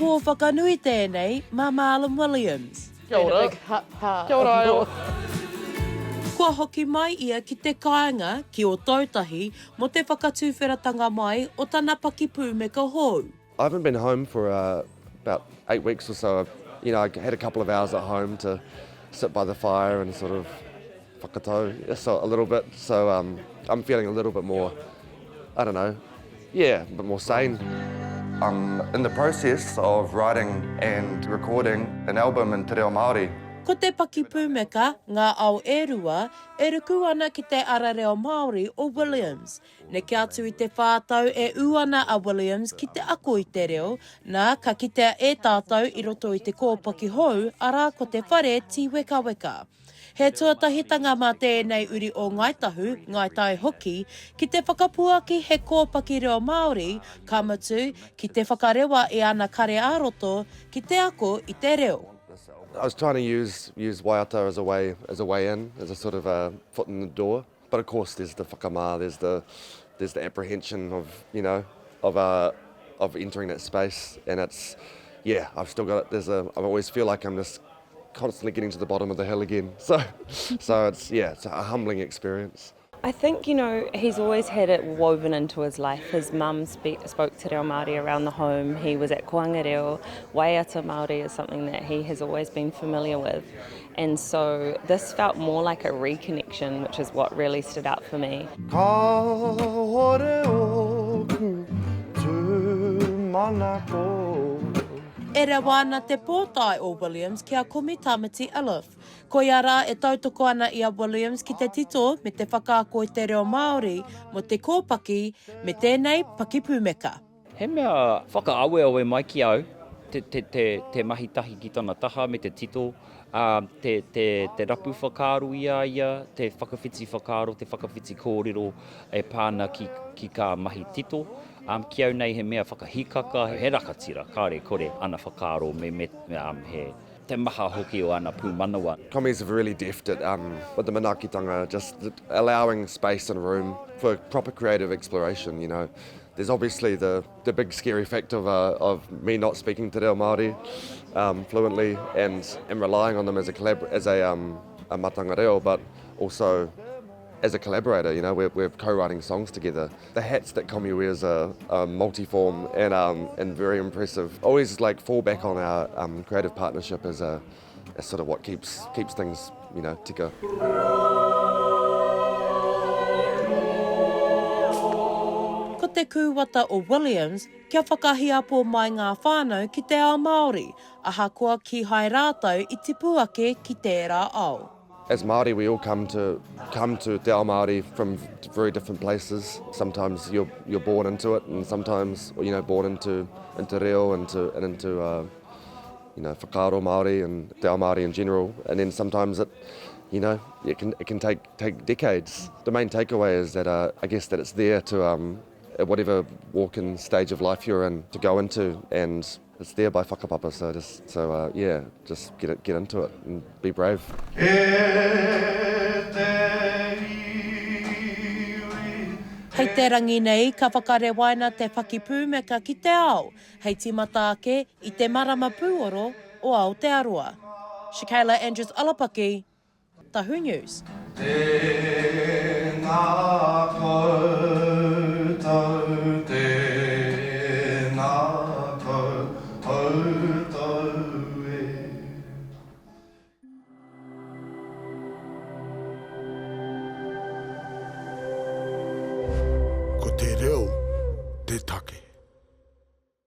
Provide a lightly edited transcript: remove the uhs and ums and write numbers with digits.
pō whakanui tēnei, mā Marlon Williams. Kia ora. Kia ora. Kua hoki mai ia ki te kāinga ki Ōtautahi mo te whakatūwheratanga mai o tana paki pūmeka hou. I haven't been home for about 8 weeks or so. You know, I had a couple of hours at home to sit by the fire and sort of whakatau so a little bit. So I'm feeling a little bit more, I don't know, yeah, a bit more sane. I'm in the process of writing and recording an album in te reo Māori. Ko te paki pūmeka, Ngā Ao e rua, e ruku ana ki te ara reo Māori o Williams. Neke atu i te whātau e uana a Williams ki te ako i te reo, nā ka kitea e tātou i roto i te kōpaki hou, arā ko te Whare Tīwekaweka. He tuatahitanga mā tēnei uri o Ngāi Tahu, Ngāi Tai hoki, ki te whakapuaki he kōpaki reo Māori, ka matu ki te whakarewa e ana kare ā-roto ki te ako i te reo. I was trying to use waiata as a way in, as a sort of a foot in the door. But of course, there's the whakamā, there's the apprehension of, you know, of entering that space, and it's, yeah, I've still got it. I always feel like I'm just constantly getting to the bottom of the hill again. So it's, yeah, it's a humbling experience. I think, you know, he's always had it woven into his life. His mum spoke te reo Māori around the home. He was at koanga reo. Waiata Māori is something that he has always been familiar with. And so this felt more like a reconnection, which is what really stood out for me. Ka hore oku tū manako. E rewa ana te pōtai o Williams kia kumi tamati Alif. Ko ia rā e tautoko ana i a Williams ki te tito me te whakaako i te reo Māori mo te kōpaki me tēnei paki pūmeka. He mea whakaawe mai ki au, te mahitahi ki tana taha me te tito, te rapu whakaro ia, te whakawhiti whakaro, te whakawhiti kōrero e pāna ki ka mahi tito. Ki au nei he mea whakahikaka, he rakatira, kāre kore ana whakaro he te maha hoki o ana pūmanawa. Commies have really deft it with the manaakitanga, just allowing space and room for proper creative exploration, you know. There's obviously the big scary fact of me not speaking te reo Māori fluently and relying on them as a matanga reo, but also as a collaborator, you know, we're co-writing songs together. The hats that Komi wears are multiform and very impressive. Always like fall back on our creative partnership as sort of what keeps things, you know, tika. Ko te kūwata o Williams, kia whakahiapo mai ngā whānau ki te ao Māori, ahakoa ki hai rātou i te puake ki tērā ao. As Māori, we all come to te ao Māori from very different places. Sometimes you're born into it, and sometimes, you know, born into reo and into you know, whakaaro Māori and te ao Māori in general. And then sometimes it can take decades. The main takeaway is that I guess that it's there to at whatever walk and stage of life you're in to go into, and it's there by whakapapa, so yeah, just get into it and be brave. Hei te rangi nei, ka whakarewaina te paki pūmeka ki te ao, hei timata ake i te marama pūoro o Aotearoa. Shakayla Andrews-Alapaki, Tahu News. Ko te reo, te take.